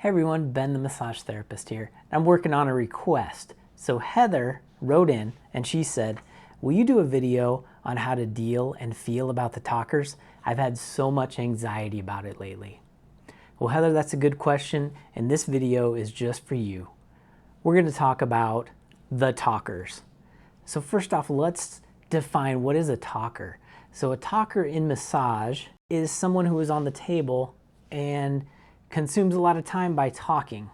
Hey everyone, Ben the massage therapist here. I'm working on a request. So Heather wrote in and she said, will you do a video on how to deal and feel about the talkers? I've had so much anxiety about it lately. Well Heather, that's a good question, and this video is just for you. We're going to talk about the talkers. So first off, let's define what is a talker. So a talker in massage is someone who is on the table and consumes a lot of time by talking.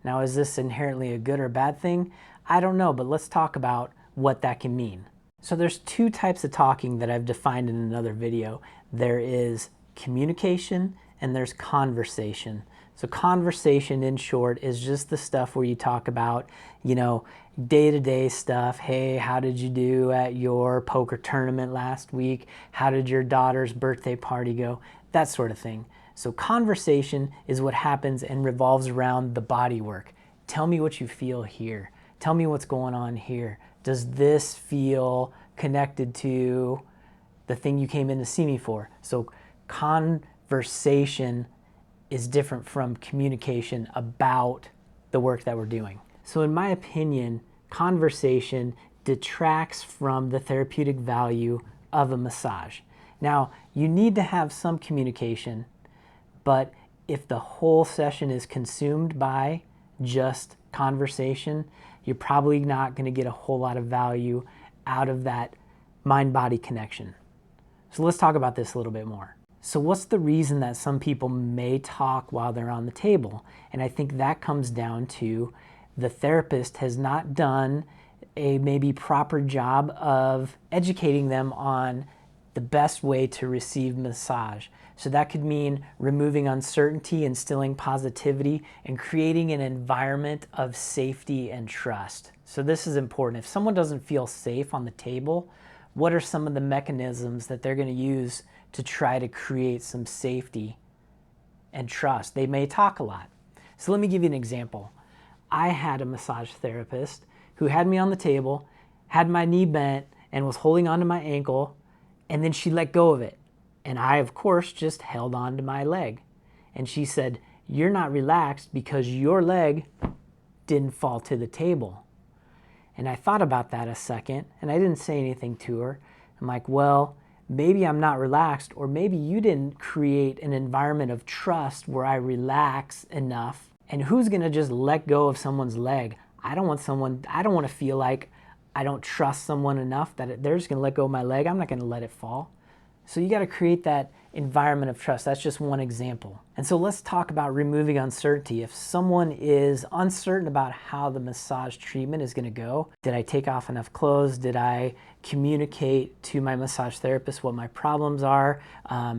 Now, is this inherently a good or bad thing? I don't know, but let's talk about what that can mean. So there's two types of talking that I've defined in another video. There is communication and there's conversation. So conversation, in short, is just the stuff where you talk about, day-to-day stuff. Hey, how did you do at your poker tournament last week? How did your daughter's birthday party go? That sort of thing. So conversation is what happens and revolves around the body work. Tell me what you feel here. Tell me what's going on here. Does this feel connected to the thing you came in to see me for? So conversation is different from communication about the work that we're doing. So in my opinion, conversation detracts from the therapeutic value of a massage. Now, you need to have some communication, but if the whole session is consumed by just conversation, you're probably not going to get a whole lot of value out of that mind-body connection. So let's talk about this a little bit more. So what's the reason that some people may talk while they're on the table? And I think that comes down to the therapist has not done a maybe proper job of educating them on the best way to receive massage. So that could mean removing uncertainty, instilling positivity, and creating an environment of safety and trust. So this is important. If someone doesn't feel safe on the table, what are some of the mechanisms that they're going to use to try to create some safety and trust? They may talk a lot. So let me give you an example. I had a massage therapist who had me on the table, had my knee bent, and was holding onto my ankle, and then she let go of it. And I, of course, just held on to my leg. And she said, you're not relaxed because your leg didn't fall to the table. And I thought about that a second, and I didn't say anything to her. I'm like, well, maybe I'm not relaxed, or maybe you didn't create an environment of trust where I relax enough. And who's gonna just let go of someone's leg? I don't want to feel like I don't trust someone enough that they're just gonna let go of my leg. I'm not gonna let it fall. So you gotta create that environment of trust. That's just one example. And so let's talk about removing uncertainty. If someone is uncertain about how the massage treatment is gonna go, did I take off enough clothes? Did I communicate to my massage therapist what my problems are?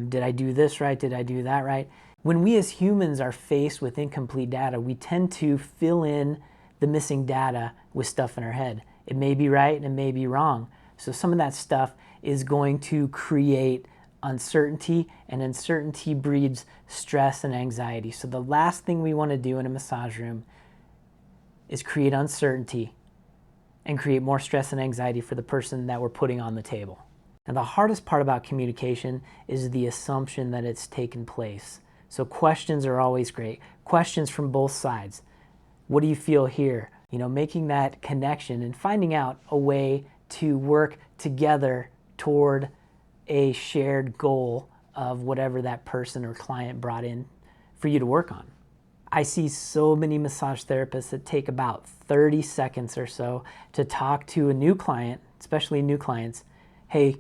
Did I do this right? Did I do that right? When we as humans are faced with incomplete data, we tend to fill in the missing data with stuff in our head. It may be right and it may be wrong. So some of that stuff is going to create uncertainty, and uncertainty breeds stress and anxiety. So the last thing we want to do in a massage room is create uncertainty and create more stress and anxiety for the person that we're putting on the table. Now the hardest part about communication is the assumption that it's taken place. So questions are always great. Questions from both sides. What do you feel here? Making that connection and finding out a way to work together toward a shared goal of whatever that person or client brought in for you to work on. I see so many massage therapists that take about 30 seconds or so to talk to a new client, especially new clients. Hey,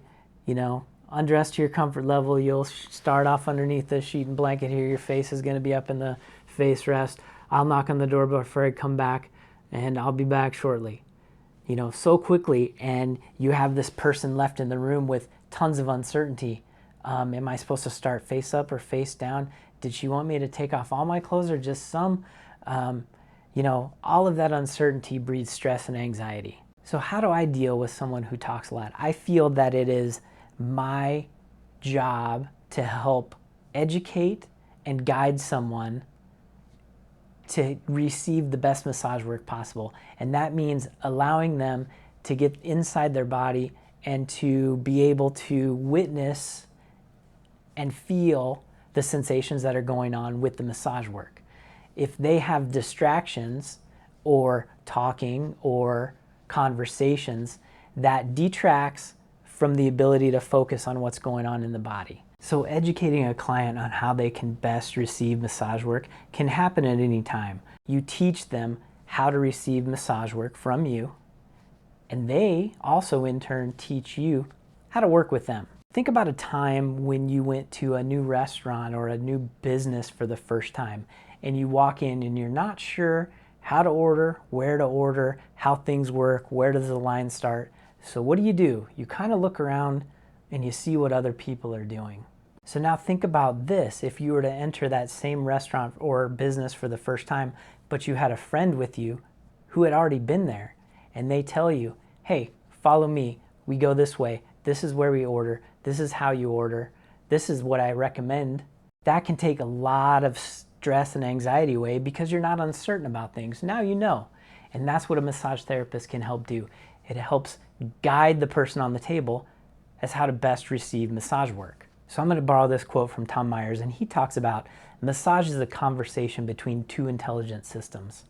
undress to your comfort level. You'll start off underneath the sheet and blanket here. Your face is going to be up in the face rest. I'll knock on the door before I come back, and I'll be back shortly. So quickly, and you have this person left in the room with tons of uncertainty. Am I supposed to start face up or face down? Did she want me to take off all my clothes or just some? All of that uncertainty breeds stress and anxiety. So how do I deal with someone who talks a lot? I feel that it is my job to help educate and guide someone to receive the best massage work possible. And that means allowing them to get inside their body and to be able to witness and feel the sensations that are going on with the massage work. if they have distractions or talking or conversations, that detracts from the ability to focus on what's going on in the body. So educating a client on how they can best receive massage work can happen at any time. You teach them how to receive massage work from you, and they also in turn teach you how to work with them. Think about a time when you went to a new restaurant or a new business for the first time, and you walk in and you're not sure how to order, where to order, how things work, where does the line start. So what do? You kind of look around and you see what other people are doing. So now think about this. If you were to enter that same restaurant or business for the first time, but you had a friend with you who had already been there, and they tell you, hey, follow me, we go this way, this is where we order, this is how you order, this is what I recommend. That can take a lot of stress and anxiety away because you're not uncertain about things. Now you know. And that's what a massage therapist can help do. It helps guide the person on the table as how to best receive massage work. So I'm going to borrow this quote from Tom Myers, and he talks about massage is a conversation between two intelligent systems.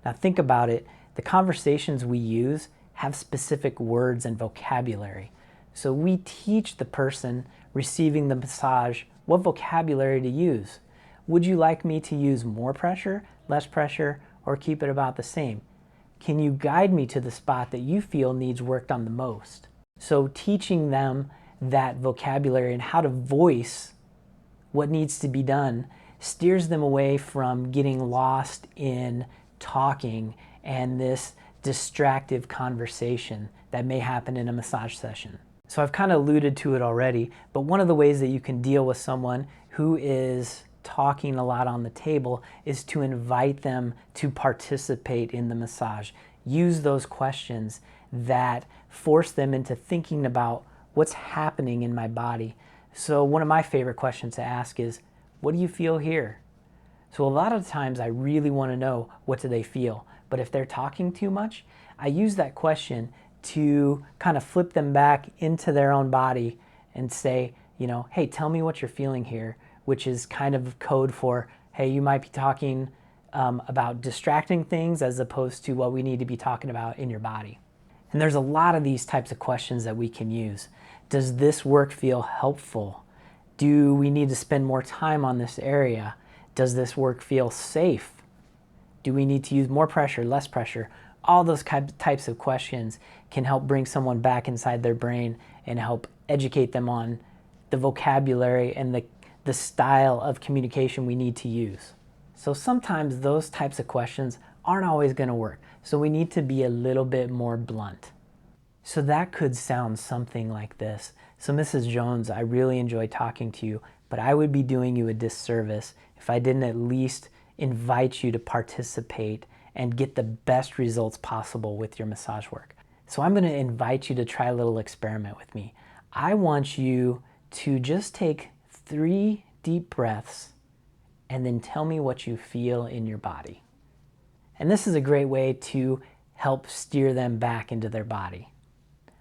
Now think about it. The conversations we use have specific words and vocabulary. So we teach the person receiving the massage what vocabulary to use. Would you like me to use more pressure, less pressure, or keep it about the same? Can you guide me to the spot that you feel needs worked on the most? So teaching them that vocabulary and how to voice what needs to be done steers them away from getting lost in talking and this distractive conversation that may happen in a massage session. So I've kind of alluded to it already, but one of the ways that you can deal with someone who is talking a lot on the table is to invite them to participate in the massage. Use those questions that force them into thinking about what's happening in my body. So one of my favorite questions to ask is, what do you feel here? So a lot of times I really want to know, what do they feel? But if they're talking too much, I use that question to kind of flip them back into their own body and say, hey, tell me what you're feeling here, which is kind of code for, hey, you might be talking about distracting things as opposed to what we need to be talking about in your body. And there's a lot of these types of questions that we can use. Does this work feel helpful? Do we need to spend more time on this area? Does this work feel safe? Do we need to use more pressure, less pressure? All those types of questions can help bring someone back inside their brain and help educate them on the vocabulary and the style of communication we need to use. So sometimes those types of questions aren't always going to work. So we need to be a little bit more blunt. So that could sound something like this. So Mrs. Jones, I really enjoy talking to you, but I would be doing you a disservice if I didn't at least invite you to participate and get the best results possible with your massage work. So I'm going to invite you to try a little experiment with me. I want you to just take 3 deep breaths and then tell me what you feel in your body. And this is a great way to help steer them back into their body.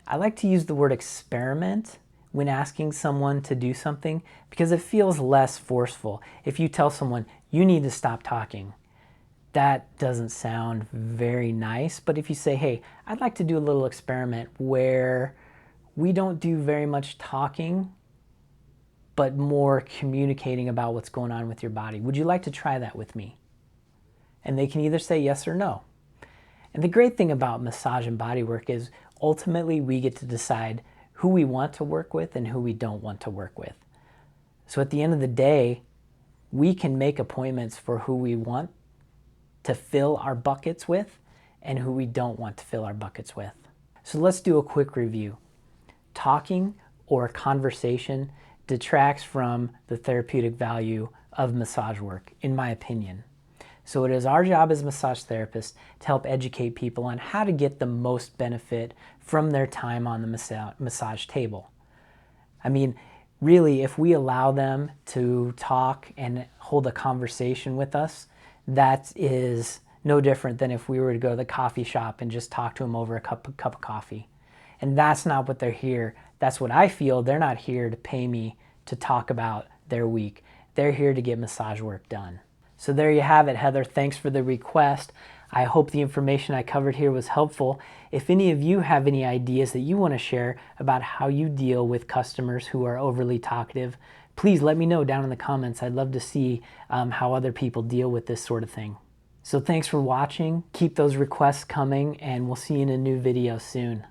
I like to use the word experiment when asking someone to do something because it feels less forceful. If you tell someone, you need to stop talking, that doesn't sound very nice. But if you say, hey, I'd like to do a little experiment where we don't do very much talking, but more communicating about what's going on with your body. Would you like to try that with me? And they can either say yes or no. And the great thing about massage and body work is ultimately we get to decide who we want to work with and who we don't want to work with. So at the end of the day, we can make appointments for who we want to fill our buckets with and who we don't want to fill our buckets with. So let's do a quick review. Talking or conversation detracts from the therapeutic value of massage work, in my opinion. So it is our job as massage therapists to help educate people on how to get the most benefit from their time on the massage table. I mean, really, if we allow them to talk and hold a conversation with us, that is no different than if we were to go to the coffee shop and just talk to them over a cup of coffee. And that's not what they're here. That's what I feel. They're not here to pay me to talk about their week. They're here to get massage work done. So there you have it, Heather. Thanks for the request. I hope the information I covered here was helpful. If any of you have any ideas that you want to share about how you deal with customers who are overly talkative, please let me know down in the comments. I'd love to see how other people deal with this sort of thing. So thanks for watching. Keep those requests coming, and we'll see you in a new video soon.